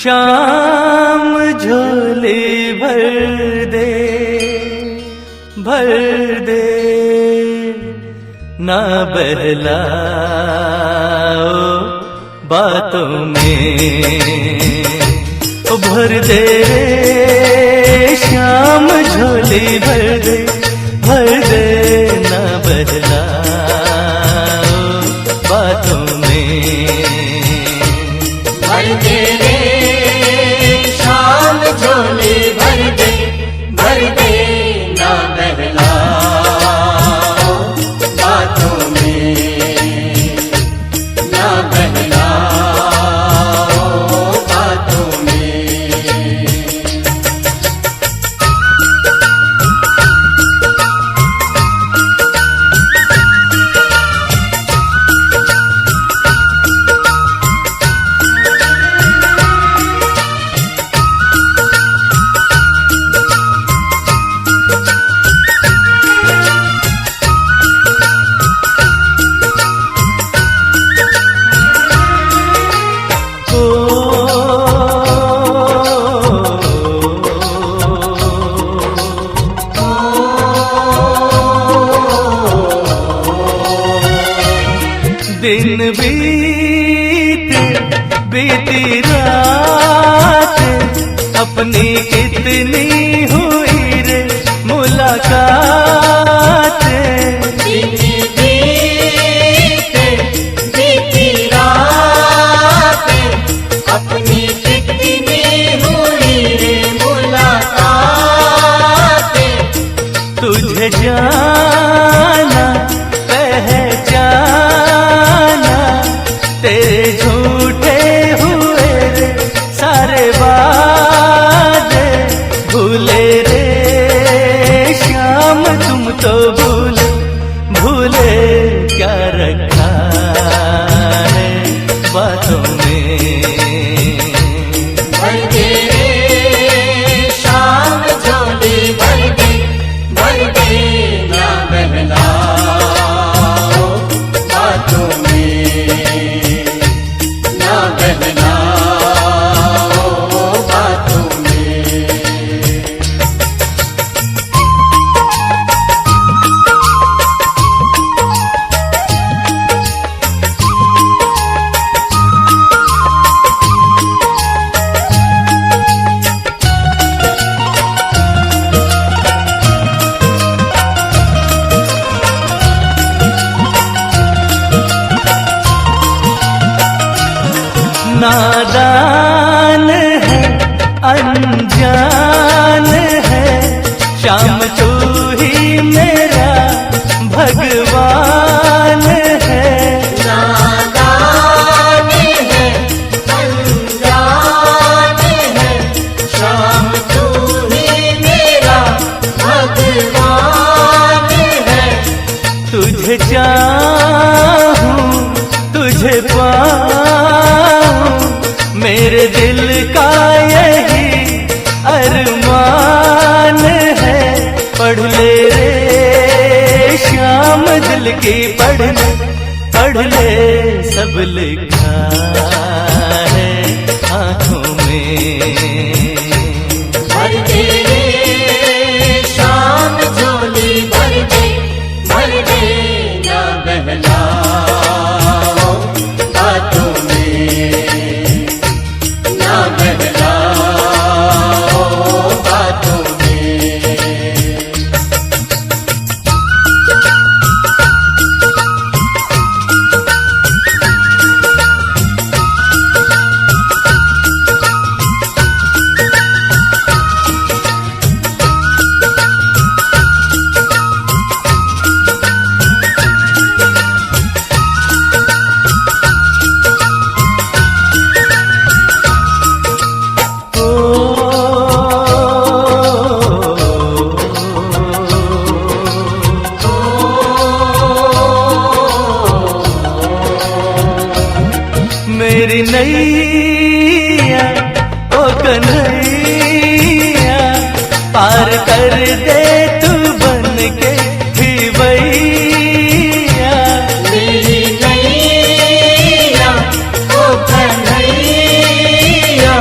शाम झोले भर दे ना बहलाओ बातों में, भर दे शाम झोले भर दे ना बहलाओ बातों में, भर दे रे शाम झोले भर दे ना बहलाओ बातों में, ना बहलाओ बातों में। दिन बीती रात अपनी कितनी हुई रे मुलाकात, बीती रात अपनी कितनी हुई रे मुलाकात, तुझे जाना पहचाना तेरे झूठे हुए रे सारे वादे, भूले रे शाम तुम तो भूले क्या रखा है बातों में, भर दे रे शाम झोले भर दे ना बहलाओ बातों में, ना बहलाओ बातों में। नादान है अनजान है शाम तू ही मेरा भगवान है, नादान है अनजान है शाम तू ही मेरा भगवान है, तुझे चाहूं तुझे पाऊं मेरे दिल का यही अरमान है, पढ़ ले रे शाम दिल की पढ़ ले सब लिखा है आँखों में, भर दे रे शाम झोली भर दे ना बहलाओ बातों में, ना बहलाओ बातों में। मेरी नैया ओ कन्हैया पार कर दे तू बन के खिवैया, मेरी नैया ओ कन्हैया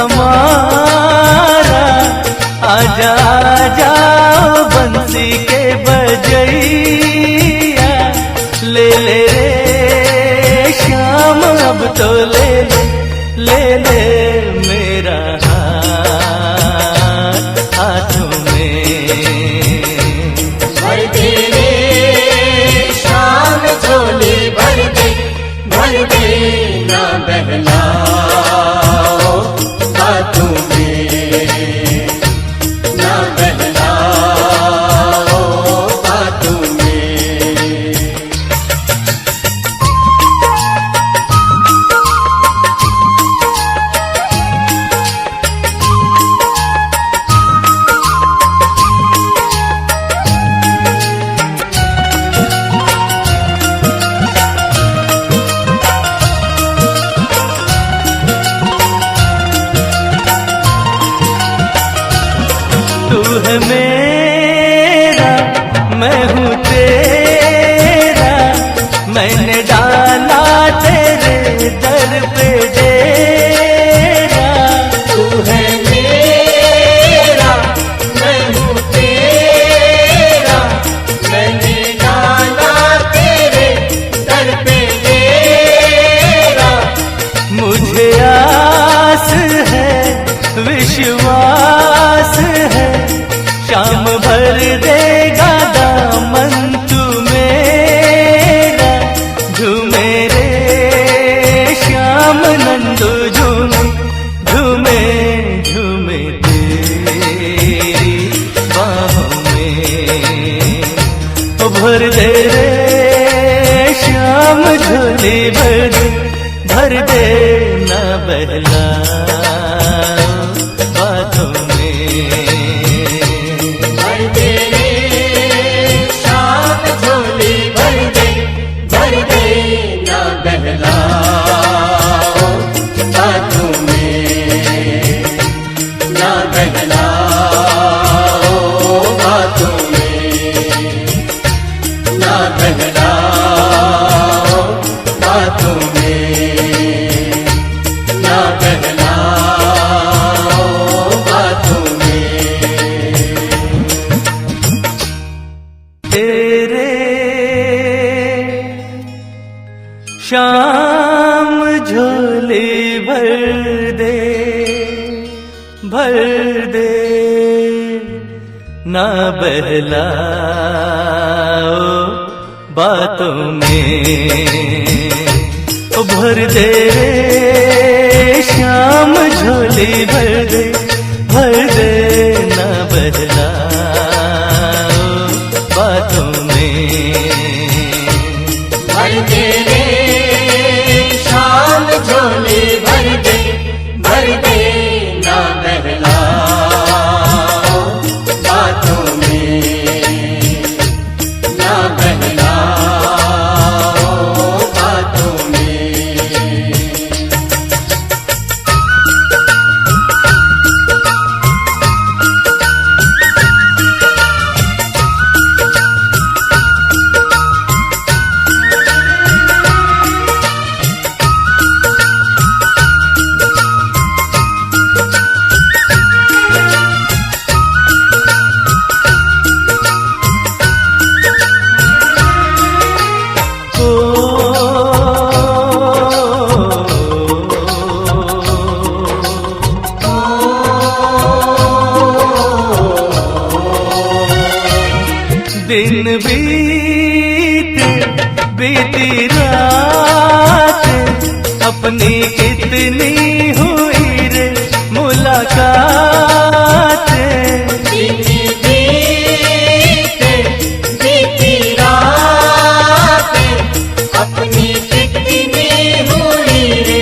हमारा, आजा जाओ बंसी के बजैया, ले ले रे श्याम अब तो ले ले मेरा हाथ हाथों में। भर दे रे शाम झोली भर दे ना बहलाओ बातों में, ना बहलाओ बातों में। तू है मेरा मैं हूँ तेरा, मैंने डाला तेरे दर पे डेरा। तू है मेरा मैं हूँ तेरा, मैंने डाला तेरे दर पे डेरा। मुझे आस है विश्वास है, शाम भर देगा दामन तू मेरा। झूमे रे श्याम नंदू झूमे झूमे झूमे तेरी बाहों में। ओ भर दे रे श्याम झोली भर दे ना बहला बातों में। भर दे रे शाम झोली भर दे ना बहलाओ बातों में, ना बहलाओ बातों में, ना बहलाओ बातों में, ना बहलाओ बातों में। तेरे शाम झोली भर दे ना बहलाओ बातों में। ओ भर दे श्याम झोली भर दे ना बहलाओ बातों में। भर दे रे शाम झोली भर दे ना बहलाओ बातों में, ना बहलाओ बातों में। दिन बीती रात, अपनी कितनी हुई रे मुलाकात। बीती रात, अपनी कितनी हुई रे।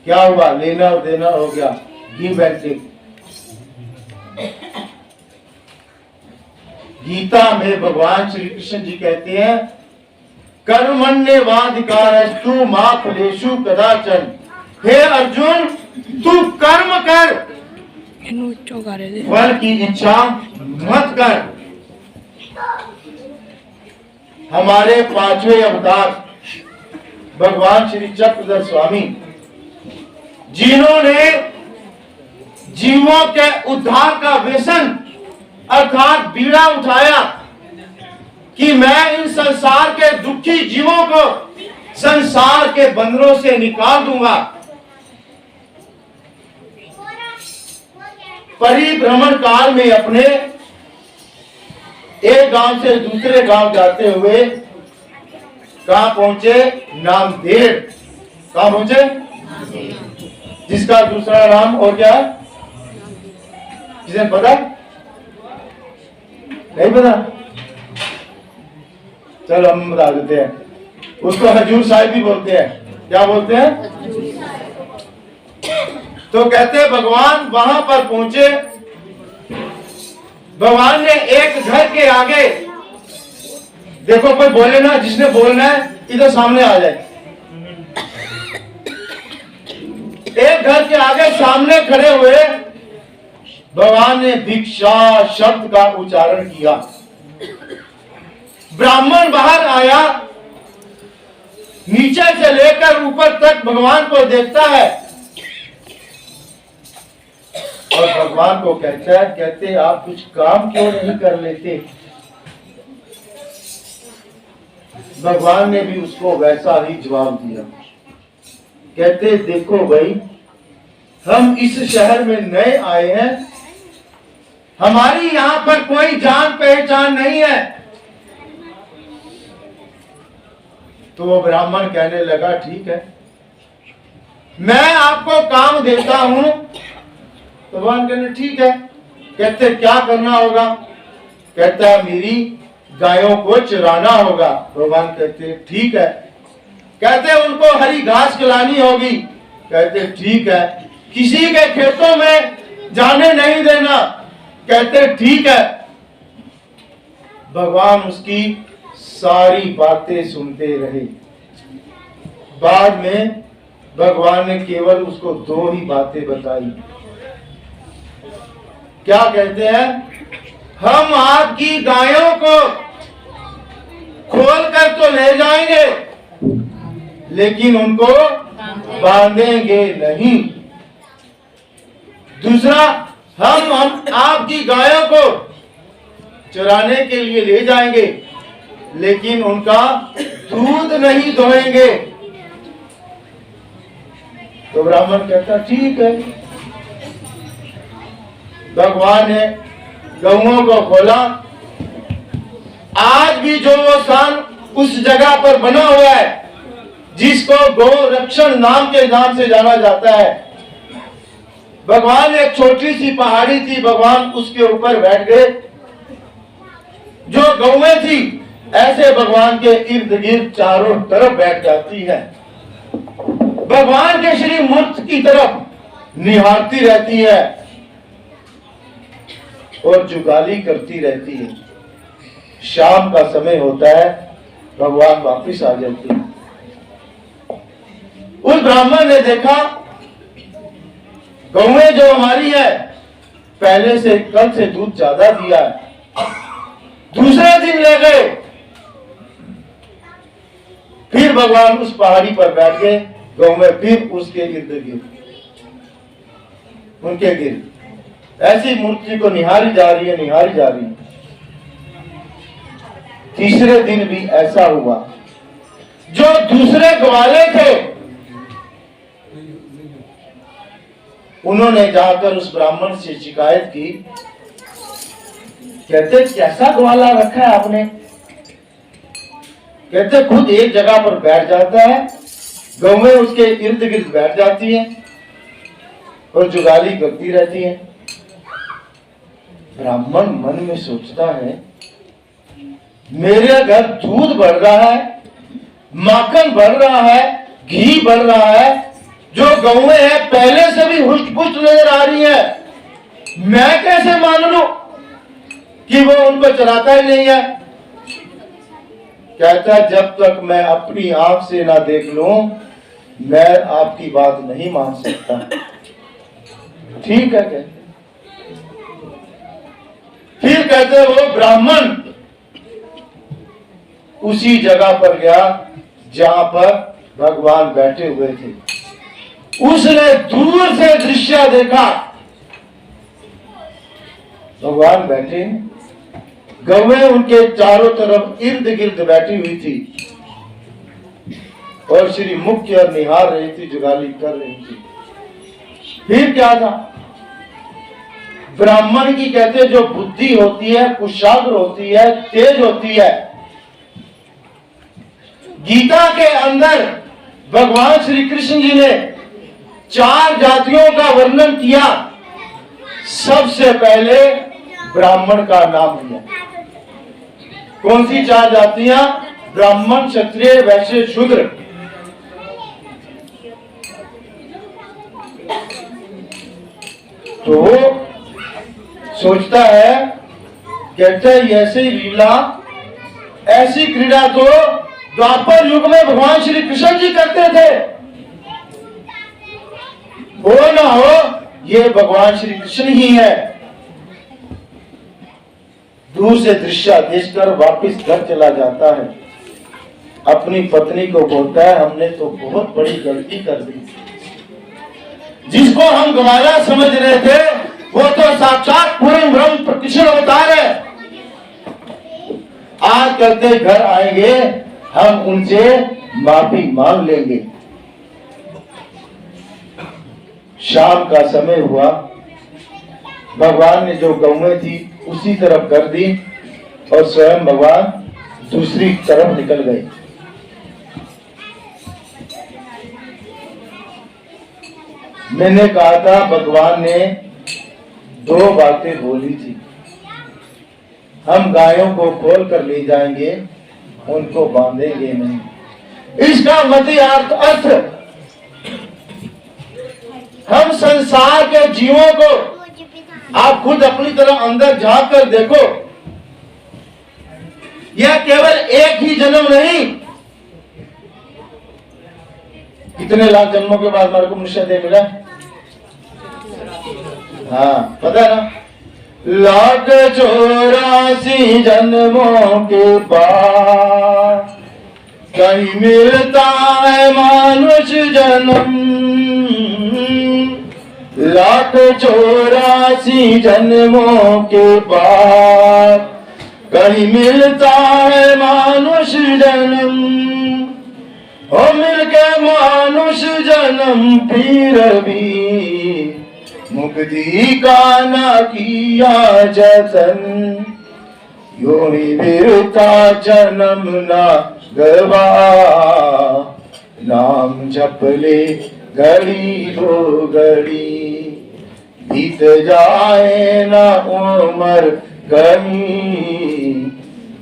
क्या हुआ? लेना और देना हो गया। Give and take. गीता में भगवान श्री कृष्ण जी कहते हैं कर्मण्येवाधिकारस्तु मा फलेषु कदाचन। हे अर्जुन, तू कर्म कर, फल की इच्छा मत कर। हमारे पांचवें अवतार भगवान श्री चक्रधर स्वामी जिन्होंने जीवों के उद्धार का व्यसन अर्थात बीड़ा उठाया कि मैं इन संसार के दुखी जीवों को संसार के बंदरों से निकाल दूंगा। परिभ्रमण काल में अपने एक गांव से दूसरे गांव जाते हुए कहां पहुंचे? नामदेव। कहां पहुंचे? जिसका दूसरा नाम और क्या है? किसे पता? नहीं पता? चलो हम बता देते हैं। उसको हजूर साहिब भी बोलते हैं। क्या बोलते हैं? तो कहते हैं भगवान वहां पर पहुंचे। भगवान ने एक घर के आगे, देखो कोई बोले ना, जिसने बोलना है इधर सामने आ जाए। एक घर के आगे सामने खड़े हुए भगवान ने भिक्षा शब्द का उच्चारण किया। ब्राह्मण बाहर आया, नीचे से लेकर ऊपर तक भगवान को देखता है और भगवान को कहते आप कुछ काम क्यों नहीं कर लेते? भगवान ने भी उसको वैसा ही जवाब दिया। कहते देखो भाई, हम इस शहर में नए आए हैं, हमारी यहां पर कोई जान पहचान नहीं है। तो वो ब्राह्मण कहने लगा ठीक है, मैं आपको काम देता हूं। तो भगवान कहने ठीक है। कहते क्या करना होगा? कहता है मेरी गायों को चराना होगा। भगवान कहते ठीक है। कहते उनको हरी घास खिलानी होगी। कहते ठीक है। किसी के खेतों में जाने नहीं देना। कहते ठीक है। भगवान उसकी सारी बातें सुनते रहे। बाद में भगवान ने केवल उसको दो ही बातें बताई। क्या कहते हैं? हम आपकी गायों को खोल कर तो ले जाएंगे, लेकिन उनको बांधेंगे नहीं। दूसरा, हम आपकी गायों को चराने के लिए ले जाएंगे, लेकिन उनका दूध नहीं दोएंगे। तो ब्राह्मण कहता ठीक है। भगवान ने गौओं को खोला। आज भी जो वो स्थान उस जगह पर बना हुआ है जिसको गौ रक्षण नाम के नाम से जाना जाता है। भगवान एक छोटी सी पहाड़ी थी, भगवान उसके ऊपर बैठ गए। जो गौएं थी ऐसे भगवान के इर्द गिर्द चारों तरफ बैठ जाती है, भगवान के श्री मूर्ति की तरफ निहारती रहती है और जुगाली करती रहती है। शाम का समय होता है, भगवान वापिस आ जाते हैं। उस ब्राह्मण ने देखा गौएं जो हमारी है पहले से कल से दूध ज्यादा दिया है। दूसरे दिन ले गए, फिर भगवान उस पहाड़ी पर बैठ गए। गौएं फिर उसके इर्द गिर्द, उनके गिर्द ऐसी मूर्ति को निहारी जा रही है, निहारी जा रही है। तीसरे दिन भी ऐसा हुआ। जो दूसरे ग्वाले थे उन्होंने जाकर उस ब्राह्मण से शिकायत की। कहते कैसा ग्वाला रखा है आपने? कहते खुद एक जगह पर बैठ जाता है, गौएं उसके इर्द गिर्द बैठ जाती हैं और जुगाली करती रहती हैं। ब्राह्मण मन में सोचता है मेरे घर दूध बढ़ रहा है, माखन बढ़ रहा है, घी बढ़ रहा है, जो गौएं हैं पहले से भी हुष्ट पुष्ट नजर आ रही है, मैं कैसे मान लूं कि वो उनको चराता ही नहीं है? कहता जब तक मैं अपनी आंख से ना देख लूं मैं आपकी बात नहीं मान सकता। ठीक है कहते। फिर कहते वो ब्राह्मण उसी जगह पर गया जहां पर भगवान बैठे हुए थे। उसने दूर से दृश्य देखा। भगवान बैठे, गौएं उनके चारों तरफ इर्द गिर्द बैठी हुई थी और श्री मुख्य और निहार रही थी, जुगाली कर रही थी। फिर क्या था? ब्राह्मण की कहते जो बुद्धि होती है, कुशाग्र होती है, तेज होती है। गीता के अंदर भगवान श्री कृष्ण जी ने 4 जातियों का वर्णन किया। सबसे पहले ब्राह्मण का नाम लिया। कौन सी 4 जातियां? ब्राह्मण, क्षत्रिय, वैश्य, शूद्र। तो सोचता है, कहता है ऐसी लीला, ऐसी क्रीड़ा तो द्वापर युग में भगवान श्री कृष्ण जी करते थे। हो ना हो, ये भगवान श्री कृष्ण ही है। दूर से दृश्य देखकर वापस घर चला जाता है। अपनी पत्नी को बोलता है, हमने तो बहुत बड़ी गलती कर दी। जिसको हम गवारा समझ रहे थे, वो तो साक्षात पूर्ण ब्रह्म कृष्ण अवतार है। आज करते घर आएंगे, हम उनसे माफी मांग लेंगे। शाम का समय हुआ। भगवान ने जो गौएं थी उसी तरफ कर दी और स्वयं भगवान दूसरी तरफ निकल गए। मैंने कहा था भगवान ने 2 बातें बोली थी, हम गायों को खोल कर ले जाएंगे, उनको बांधेंगे नहीं। इसका अर्थ हम संसार के जीवों को, आप खुद अपनी तरफ अंदर झांक कर देखो, यह केवल एक ही जन्म नहीं, कितने लाख जन्मों के बाद हमारे को मनुष्य देह मिला? हाँ, पता है ना? 1,84 जन्मों के बाद कहीं मिलता है मानुष जन्म। 1,84 जन्मों के बाद कहीं मिलता है मानुष जन्म। हो मिलके मानुष जन्म फिर भी मुक्ति का ना किया जतन। यो ही बिरता जन्म ना गवा, नाम जप ले घड़ी हो घड़ी, बीत जाए ना उम्र कहीं,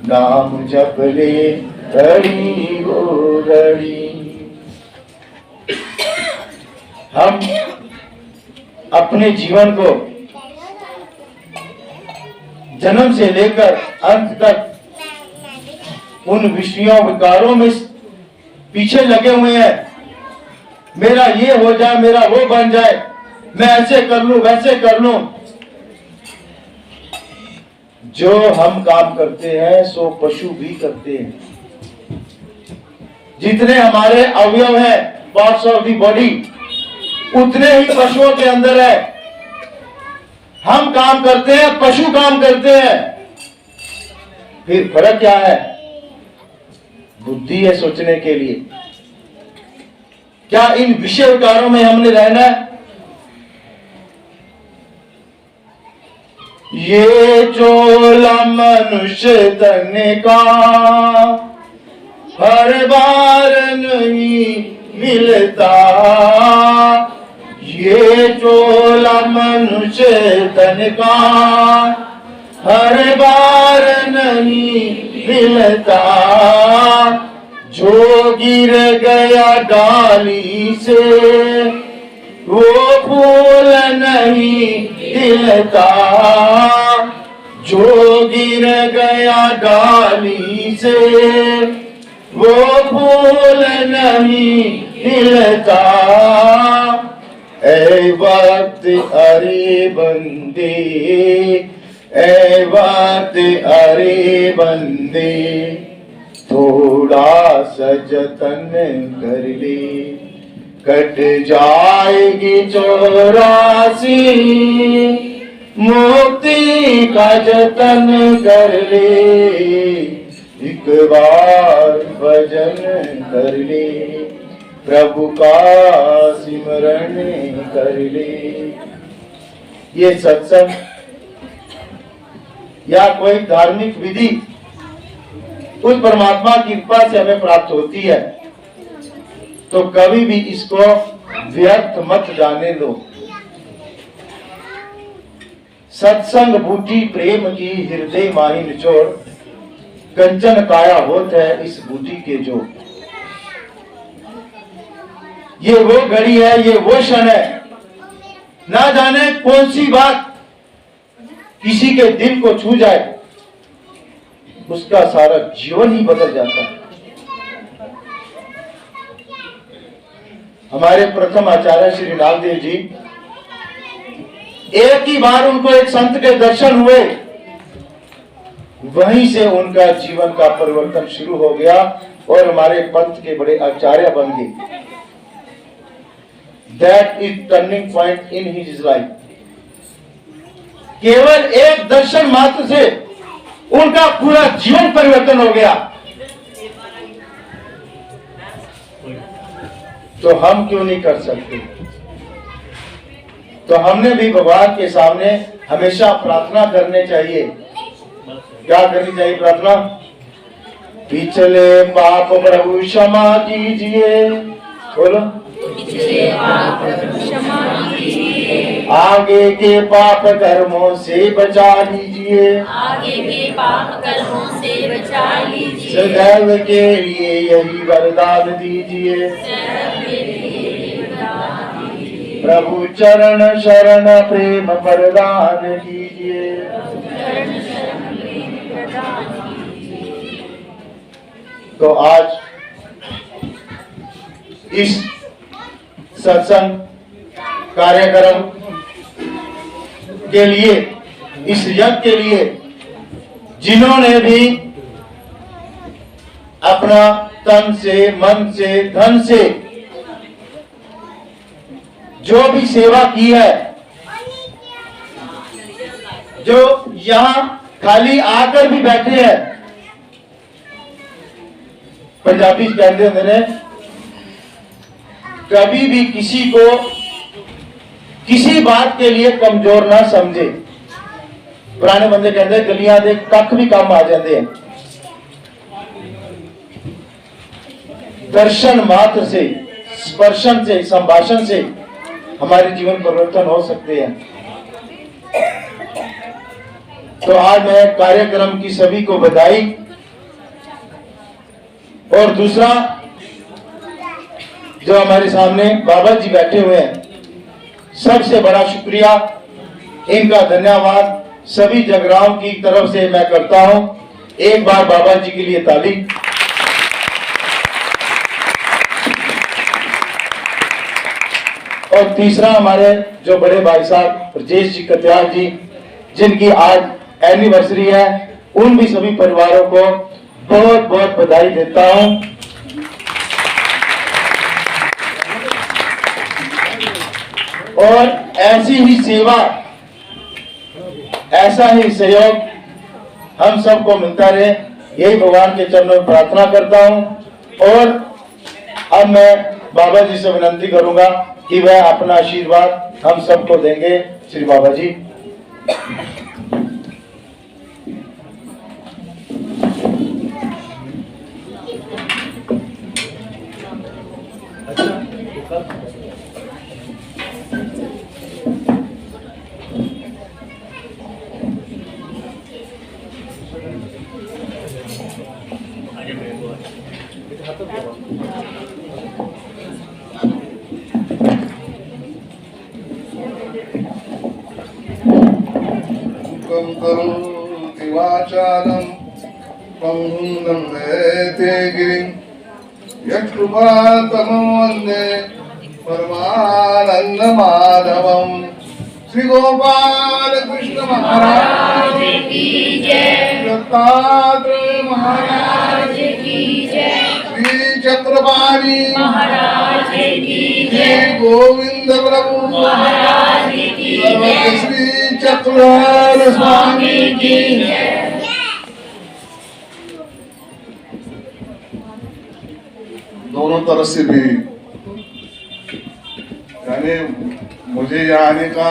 नाम जप ले घड़ी हो घड़ी। हम अपने जीवन को जन्म से लेकर अंत तक उन विषयों विकारों में पीछे लगे हुए हैं। मेरा ये हो जाए, मेरा वो बन जाए, मैं ऐसे कर लूं, वैसे कर लूं। जो हम काम करते हैं सो पशु भी करते हैं। जितने हमारे अवयव हैं, पार्ट्स ऑफ द बॉडी, उतने ही पशुओं के अंदर है। हम काम करते हैं, पशु काम करते हैं। फिर फर्क क्या है? बुद्धि है सोचने के लिए। क्या इन विषय विकारों में हमने रहना है? ये चोला मनुष्य तन का हर बार नहीं मिलता। ये चोला मनुष्य तन का हर बार नहीं मिलता। जो गिर गया डाली से वो फूल नहीं खिलता। जो गिर गया डाली से वो फूल नहीं खिलता। ऐ वक्त अरे बंदे, ऐ वक्त अरे बंदे, थोड़ा सा जतन कर ले। कट जाएगी 84, मुक्ति का जतन कर ले, एक बार भजन कर ले, प्रभु का सिमरन कर ले। ये सत्संग या कोई धार्मिक विधि उस परमात्मा की कृपा से हमें प्राप्त होती है, तो कभी भी इसको व्यर्थ मत जाने दो। सत्संग बूटी प्रेम की हृदय माही निचोड़, कंचन काया होत है इस बूटी के जो। ये वो घड़ी है, ये वो क्षण है, ना जाने कौन सी बात किसी के दिल को छू जाए, उसका सारा जीवन ही बदल जाता है। हमारे प्रथम आचार्य श्री नामदेव जी, एक ही बार उनको एक संत के दर्शन हुए, वहीं से उनका जीवन का परिवर्तन शुरू हो गया और हमारे पंथ के बड़े आचार्य बन गए। That is turning point in his life. केवल एक दर्शन मात्र से उनका पूरा जीवन परिवर्तन हो गया। तो हम क्यों नहीं कर सकते? तो हमने भी भगवान के सामने हमेशा प्रार्थना करने चाहिए। क्या करनी चाहिए प्रार्थना? पिछले पाप प्रभु क्षमा कीजिए, बोलो। आगे के पाप कर्मों से बचा लीजिए, आगे के पाप कर्मों से बचा लीजिए, सदैव के लिए यही वरदान दीजिए। प्रभु चरण शरण प्रेम प्रदान कीजिए। तो आज इस सत्संग कार्यक्रम के लिए, इस यज्ञ के लिए जिन्होंने भी अपना तन से, मन से, धन से जो भी सेवा की है, जो यहाँ खाली आकर भी बैठे हैं, पंजाबी कहते हैं कभी भी किसी को किसी बात के लिए कमजोर ना समझे। पुराने बंदे कहते हैं गलियां दे कख भी काम आ जाते हैं। दर्शन मात्र से, स्पर्शन से, संभाषण से हमारे जीवन परिवर्तन हो सकते हैं। तो आज मैं कार्यक्रम की सभी को बधाई, और दूसरा जो हमारे सामने बाबा जी बैठे हुए हैं, सबसे बड़ा शुक्रिया, इनका धन्यवाद सभी जगराम की तरफ से मैं करता हूं। एक बार बाबा जी के लिए ताली। और तीसरा हमारे जो बड़े भाई साहब ब्रजेश जी कत्याल जी, जिनकी आज एनिवर्सरी है, उन भी सभी परिवारों को बहुत बहुत बधाई देता हूं। और ऐसी ही सेवा, ऐसा ही सहयोग हम सबको मिलता रहे, यही भगवान के चरणों में प्रार्थना करता हूं। और अब मैं बाबा जी से विनती करूंगा कि वह अपना आशीर्वाद हम सबको देंगे। श्री बाबा जी। करोति वाचालं पंगुं लंघयते गिरिं यत्कृपातमं वन्दे परमानन्दमाधवं। श्री गोपाल कृष्ण महाराज की जय, दत्तात्रेय महाराज की जय, श्री चक्रपाणी महाराज की जय। श्री गोविंद प्रभु महाराज की जय। श्री चक्रधर स्वामी की जय। दोनों तरफ से भी, यानी मुझे यहाँ आने का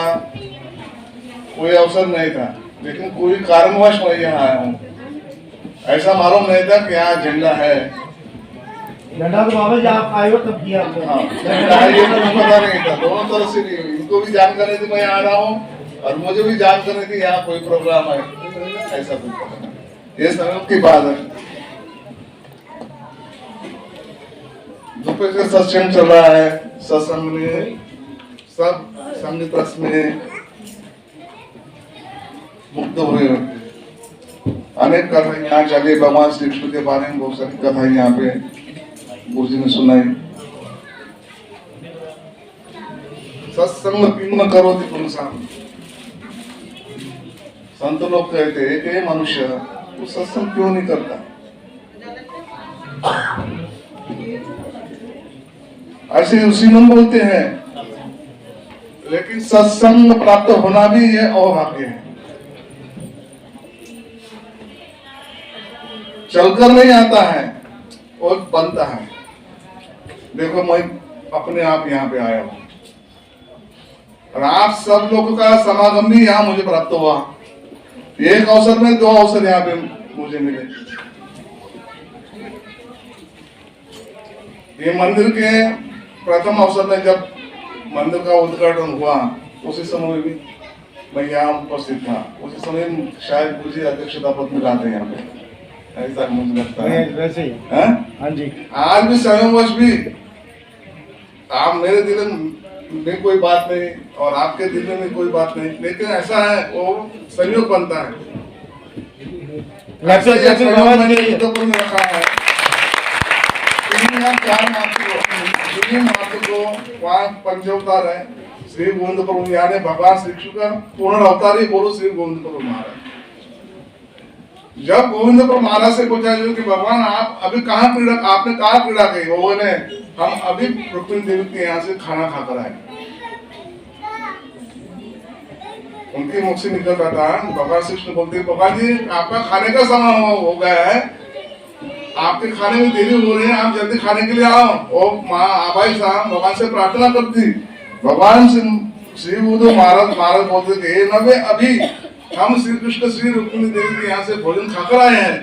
कोई अवसर नहीं था, लेकिन कोई कारणवश मैं यहाँ आया हूँ। ऐसा मालूम नहीं था कि यहाँ झंडा है। झंडा तो बाबा जी आप आए हो तब किया आपने। हाँ, झंडा है ये तो मुझे पता नहीं था। दोनों तरफ से भी, इनको भी जानकारी थी मैं यहाँ आ रहा हूँ और मुझे भी जानकारी थी यहाँ कोई प्रोग्राम है, ऐसा कुछ। ये समय की बात है। दोपहर से सत्संग चल रहा है। सत्संग में सब संग प्रस में मुक्त हुए। अनेक कथा यहाँ चले, भगवान श्री कृष्ण के बारे में बहुत सारी कथा यहाँ पे गुरु जी ने सुनाई। सत्संग किम करोति पुंसाम, संत लोग कहते हैं कि मनुष्य वो सत्संग क्यों नहीं करता। ऐसे उसी मन बोलते हैं, लेकिन सत्संग प्राप्त होना भी ये अभाग्य है। चलकर नहीं आता है और बनता है। देखो मैं अपने आप यहाँ पे आया हूँ और आप सब लोगों का समागम भी यहाँ मुझे प्राप्त हुआ। एक अवसर में दो अवसर यहाँ पे मुझे मिले। ये मंदिर के प्रथम अवसर में जब मंदिर का उद्घाटन हुआ, उसी समय भी मैं यहाँ उपस्थित था। उसी समय शायद मुझे अध्यक्षता पद मिला था यहाँ पे, ऐसा मुझे लगता है। वैसे ही हाँ? हाँ जी। आज भी संयोगवश भी आप मेरे दिल में कोई बात नहीं और आपके दिल में भी कोई बात नहीं, लेकिन ऐसा है वो संयोग बनता है। लक्ष्य जैसे मैंने युद्धपुर में रखा है। 3 या 4 मार्च को वहाँ पंचअवतार है श्री गोविंद प्रभु, यानी भगवान श्री कृष्ण का पूर्ण अवतार ही बोलो श्री गोविंद प्रभु महाराज। जब गोविंद प्रभु महाराज से पूछा कि भगवान आप अभी कहाँ क्रीड़ा, आपने कहा क्रीड़ा की, वो ने हम अभी रुक्मिणी देवी के यहाँ से खाना खाकर आए। उनके मुख से निकल रहा था, भगवान श्री कृष्ण बोलते भगवान जी आपका खाने का समय हो गया है, आपके खाने में देरी हो रही है, आप जल्दी खाने के लिए आओ। और माँ आबाई साहब भगवान से प्रार्थना करती। भगवान श्री गोविंद महाराज बोलते थे नबे अभी हम श्री कृष्ण श्री रुक्मिणी देवी के यहाँ से भोजन खाकर आए हैं।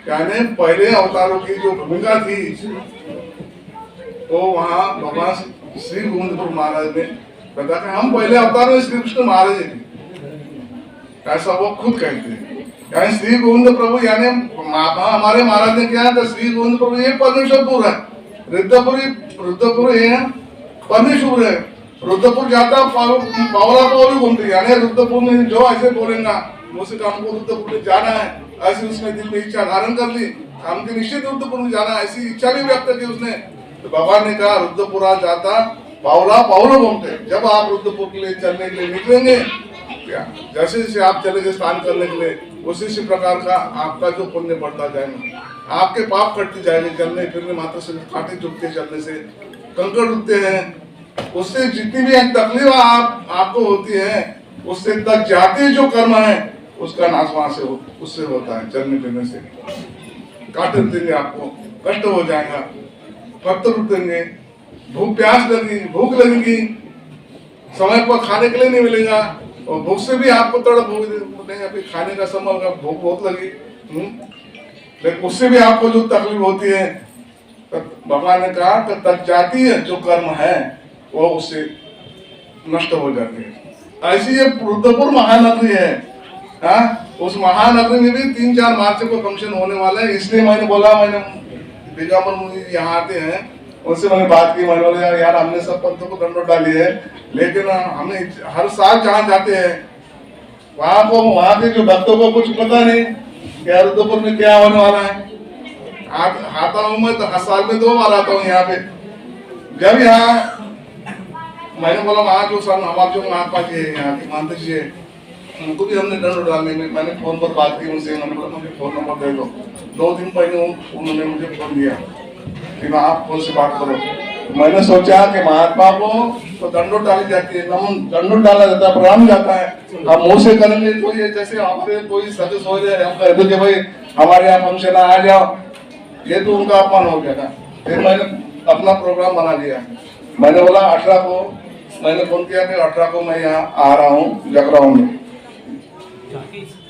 यानी पहले अवतारों की जो भूमिका थी तो वहाँ भगवान श्री गोविंद प्रभु महाराज ने बताया कि हम पहले अवतार में श्री कृष्ण महाराज थे, ऐसा वो खुद कहते हैं। यानी श्री गोविंद प्रभु यानी हमारे महाराज ने क्या था, श्री गोविंद प्रभु ये परमेश्वरपुर है, रुद्रपुर ये परमेश्वर है। रुद्रपुर जाता पावला पावली घूमती, यानी रुद्रपुर में जो ऐसे बोलेगा मुझसे हमको रुद्रपुर में जाना है, ऐसे उसने दिल में इच्छा धारण कर ली, हमको निश्चित रुद्रपुर में जाना, ऐसी इच्छा भी व्यक्त की उसने। तो भगवान ने कहा रुद्रपुरा जाता पावला पावलो घूमते। जब आप रुद्रपुर के लिए चलने के लिए निकलेंगे, जैसे जैसे आप चलेंगे स्नान करने के लिए, उसी प्रकार का आपका जो पुण्य बढ़ता जाएगा, आपके पाप कटते जाएंगे। चलने फिरने मात्र से कांटे चुभते, चलने से कंकड़ उठते हैं, उससे जितनी भी तकलीफ आपको होती है, उससे तक जाती जो कर्म है उसका नाश वहां से उससे होता है। चलने फिरने से कांटे उठेंगे, आपको कष्ट हो जाएगा, पत्थर उठेंगे, प्यास लगेगी, भूख लगेगी, समय पर खाने के लिए नहीं मिलेगा और भूख से भी आपको तड़प होगी, अभी खाने का समय होगा, भूख बहुत लगी, लेकिन उससे भी आपको जो तकलीफ होती है, भगवान ने कहा कि तक जाती है जो कर्म है वो उससे नष्ट हो जाती है। ऐसी ये रुद्रपुर महानगरी है। हाँ, उस महानगरी में भी 3-4 मार्च को फंक्शन होने वाला है, इसलिए मैंने बोला, मैंने दिगंबर मुनि यहाँ आते हैं, उनसे मैंने बात की। मैंने बोला यार हमने सब पंथों को दंडों डाली है, लेकिन हमें हर साल जहाँ जाते हैं वहाँ के जो भक्तों को कुछ पता नहीं कि रुद्रपुर में क्या होने वाला है। आता हूँ मैं तो हर साल में 2 बार आता हूँ यहाँ पे। जब यहाँ मैंने बोला वहाँ जो हमारे जो महात्मा जी है, यहाँ के मानते जी है, उनको भी हमने दंड डालने में मैंने फोन पर बात की उनसे। मैंने बोला मुझे फोन नंबर दे दो। 2 दिन पहले उन्होंने मुझे फोन दिया, कि मैं आप कौन सी बात करो। मैंने सोचा कि महात्मा को तो दंडों डाली जाती है, दंडों डाला जाता है, प्रणाम जाता है। हम मुंह से करेंगे तो ये जैसे हमारे कोई सदस्य हो जाए, हम कह दो कि भाई हमारे यहाँ फंक्शन आ जाओ, ये तो उनका अपमान हो गया था। फिर मैंने अपना प्रोग्राम बना लिया। मैंने बोला 18 को मैंने फोन किया कि 18 को मैं यहाँ आ रहा हूँ जगराऊं में,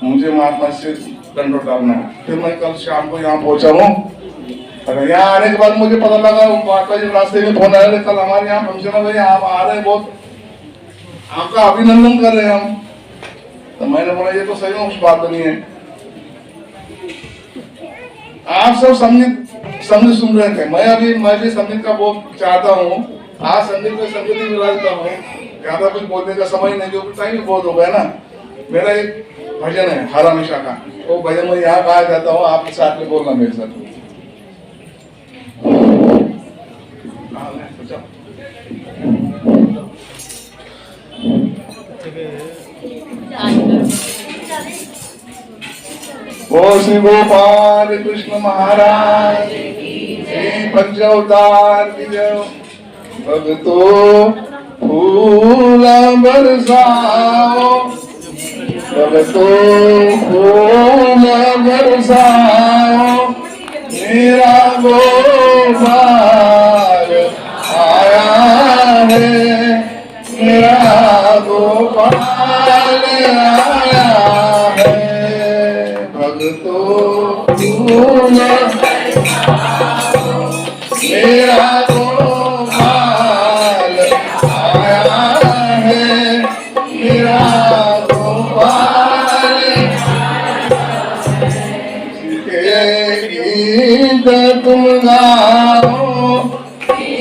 मुझे महात्मा से दंडों डालना है। फिर मैं कल शाम को यहाँ पहुंचा हूँ। यहाँ आने के बाद मुझे पता लगा महात्मा जी रास्ते में फोन आया, कल हमारे यहाँ फंक्शन है भाई, आप आ रहे हैं, बहुत आपका अभिनंदन कर रहे हैं हम। तो मैंने बोला ये तो सही में उस बात नहीं है। आप सब संगीत सुन रहे थे, मैं भी संगीत का बहुत चाहता हूँ। आज संगीत में संगीत ही मिला देता हूँ, ज्यादा कुछ बोलने का समय नहीं, जो टाइम भी बहुत हो गया ना। मेरा एक भजन है हर हमेशा का, वो भजन मैं यहाँ गाया जाता हूँ, आपके साथ में बोलना मेरे साथ। ओ श्री गोपाल कृष्ण महाराज पंचावतार की जय। भगतो फूल बरसाओ, भगतो फूल बरसाओ, मेरा गोपाल आया है, मेरा गोपाल आया है। भगतो फूल मेरा गोपाल आया है, मेरा गोपाल। के गीत तुम गाओ, के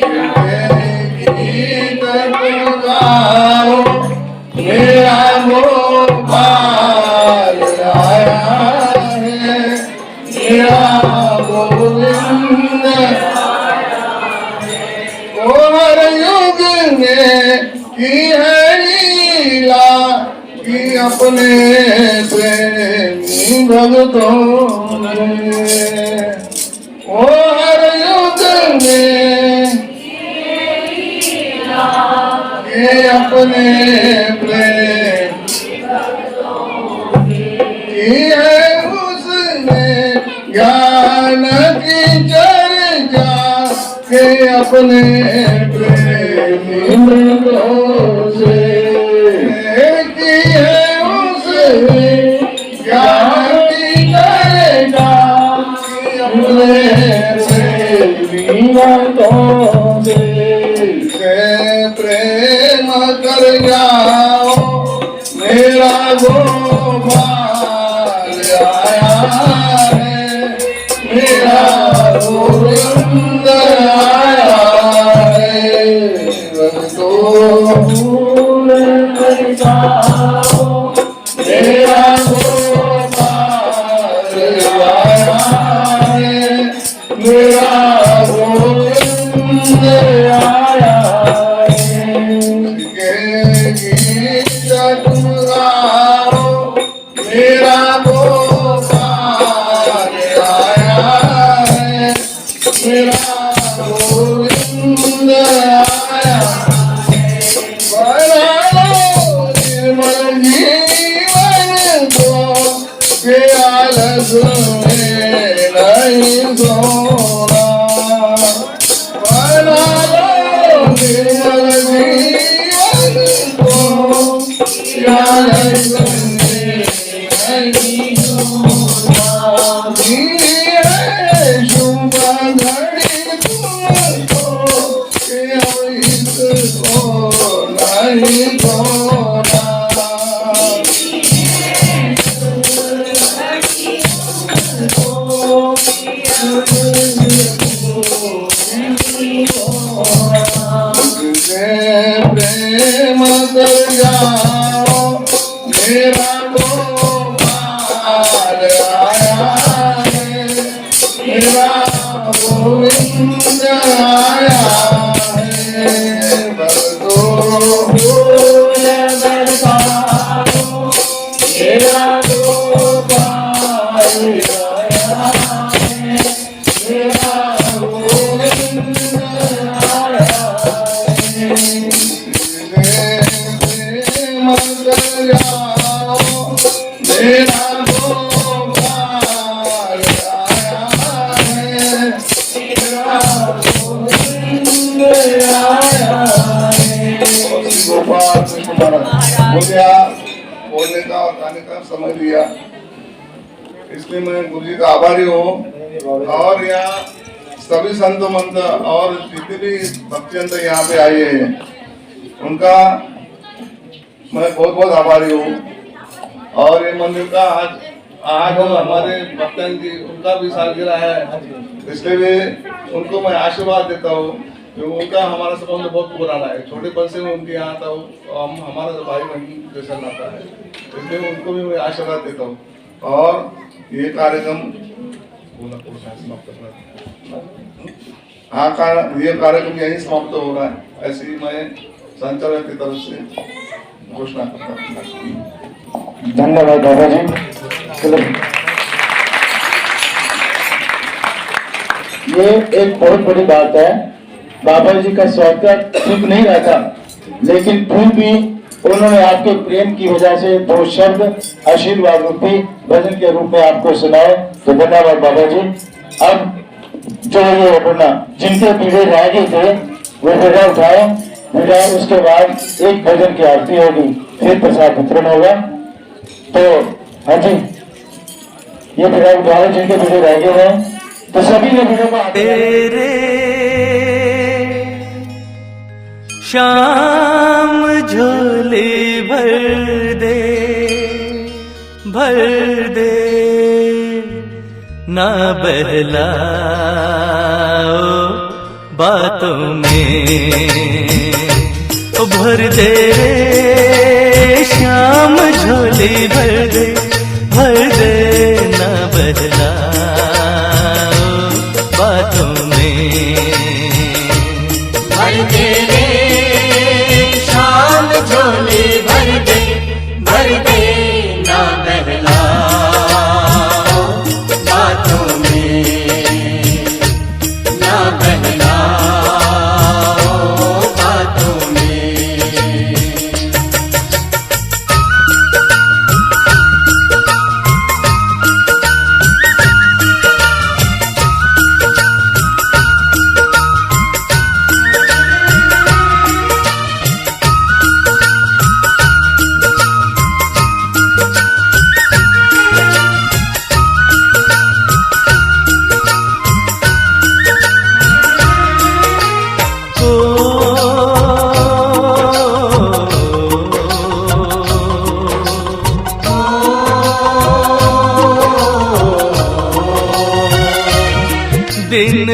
गीत तुम गाओ, मेरा गोपाल आया है, मेरा गोविंद। हर युग ने की है लीला, कि अपने प्रेमी भक्तों ने। ओ हर युग ने कि अपने प्रेमी की है उसने ज्ञान की चर्चा, के अपने प्रेमी मृगों से की है उसने ज्ञान की चर्चा, के अपने प्रेमी मृगों से प्रेम कर जाओ, मेरा गोपाल आया है, मेरा गोविंद आया है। भक्तो फूल बरसाओ, मेरा गोपाल आया है, मेरा गोविंद आया है। के गीत तुम गाओ, मेरा गोपाल आया है, मेरा गोविंद आया है। बना लो निर्मल जीवन को, के आलस में नहीं सोना। बना लो निर्मल जीवन को, के आलस में नहीं सोना। शुभ घड़ी तुमको, के इसको नहीं खोना। प्रेम कर जाओ, मेरा गोपाल आया है, मेरा गोविंद आया है। भक्तो फूल बरसाओ, मेरा गोपाल आया है, मेरा गोविंद लिया, बोलने का और गाने का समय दिया, इसलिए मैं गुरु जी का आभारी हूँ। और यहाँ सभी संत मंत और जितने भी भक्तजन यहाँ पे आए हैं उनका मैं बहुत बहुत आभारी हूँ। और ये मंदिर का आज हमारे भक्तजन जी उनका भी सालगिरह है, इसलिए भी उनको मैं आशीर्वाद देता हूँ क्योंकि उनका हमारा संबंध बहुत पुराना है। छोटे पल से उनके यहाँ था, हम हमारा तो भाई बहन जैसा नाता है, इसलिए उनको भी मैं आशीर्वाद देता हूँ। और ये कार्यक्रम ये कार्यक्रम यही समाप्त हो रहा है, ऐसे ही मैं संचालक की तरफ से घोषणा करता हूँ। धन्यवाद बाबा जी। चलो, ये एक बहुत बड़ी बात है। बाबा जी का स्वागत ठीक नहीं रहा था, लेकिन फिर भी उन्होंने आपके प्रेम की वजह से दो शब्द आशीर्वाद रूपी भजन के रूप में आपको सुनाए, तो धन्यवाद बाबा जी। अब जो ये अपना जिनके पीढ़े रह गए थे वो बेड़ा उठाए, बेड़ा उसके बाद एक भजन की आरती होगी, फिर प्रसाद वितरण होगा। तो हाँ जी, ये बेड़ा उठाए जिनके पीढ़े रह गए हैं, तो सभी ने बेड़ों को तेरे शाम झोली भर दे ना बहलाओ बातों में, भर दे रे शाम झोली भर दे ना बहलाओ बातों में। भर दे रे शाम झोली भर दे ना बहलाओ बातों में, ना बहलाओ बातों में। दिन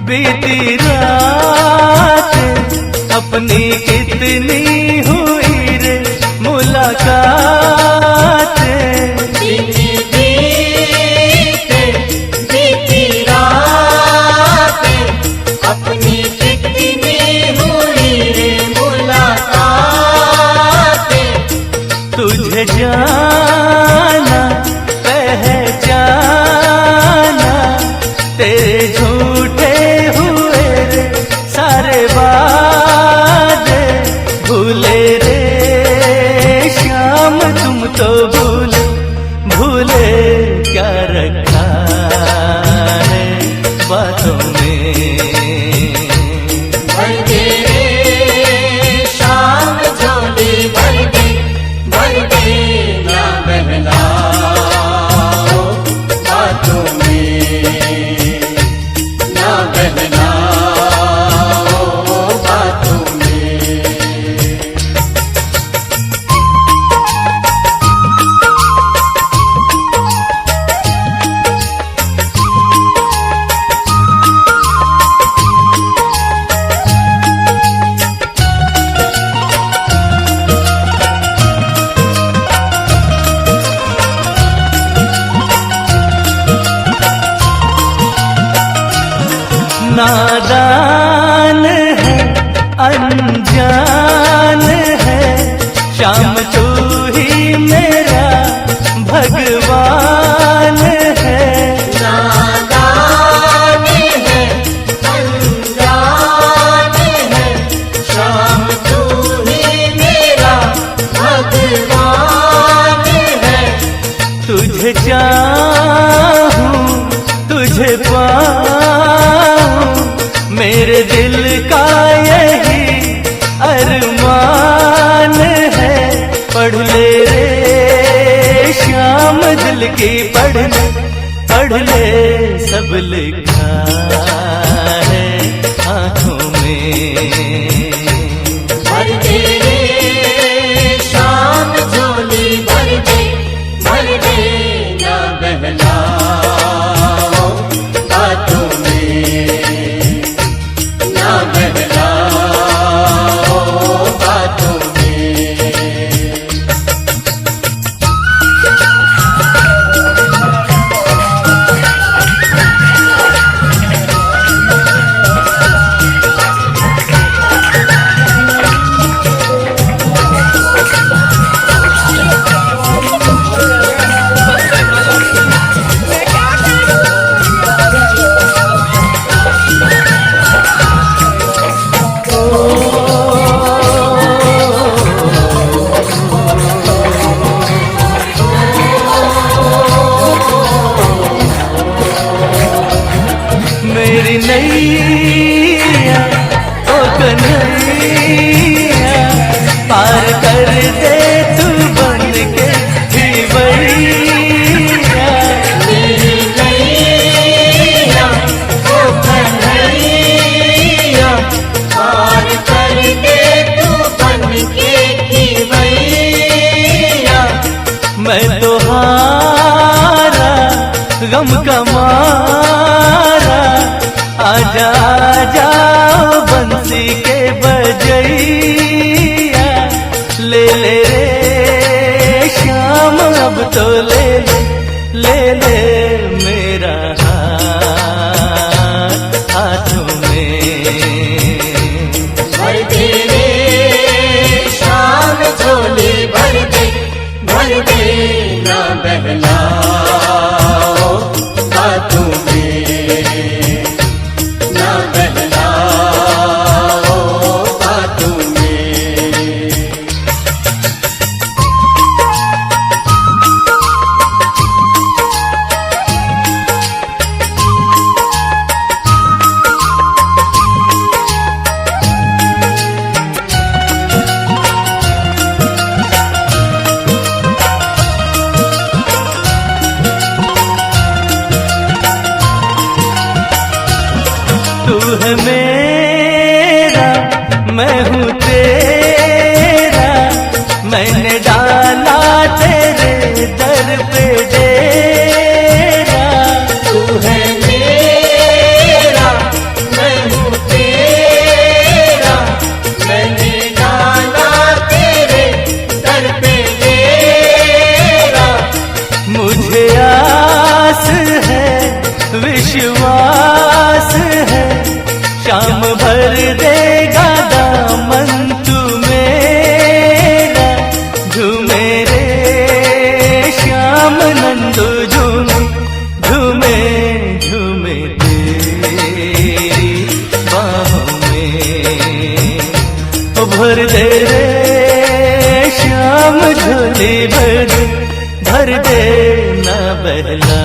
बीती रात अपनी कितनी हुई रे मुलाकात। बीती रात अपनी कितनी हुई रे मुलाकात। तुझे जाना पहचाना तेरे झूठे हुए रे सारे वादे भूले रे श्याम तुम तो भूले क्या रखा है बातों में। भर दे रे शाम झोली भर दे ना बहलाओ बातों में, ना बहलाओ बातों में। नादान है अनजान है श्याम तू ही मेरा भगवान है। नादान है अनजान है श्याम तू ही मेरा भगवान है। तुझे चाहूं तुझे पाऊं मेरे दिल का यही अरमान की पढ़ ले सब लिखा है आँखों में। भर दे रे शाम झोली भर दे ना बहलाओ बातों में, ना बहलाओ बातों में। मेरी नैया ओ कन्हैया पार कर दे तू बन के खिवैया। मेरी नैया ओ कन्हैया पार कर दे तू बन के खिवैया। मैं तो हारा गम का मारा, आजा जाओ बंसी के बजैया। ले ले रे श्याम अब तो ले ले मेरा हाथ हाथों में। भर दे रे शाम झोली भर दे ना बहलाओ बातों में, ना बहलाओ बातों में। तू है मेरा मैं हूँ तेरा, मैंने डाला तेरे दर पे डेरा। तू है मेरा मैं हूँ तेरा, मैंने डाला तेरे दर पे डेरा। मुझे आस है विश्वास है, शाम भर देगा दामन तू मेरा। झूमे रे श्याम नंदू झूमे झूमे तेरी बाहों में। ओ भर दे रे श्याम झोली भर दे ना बहला।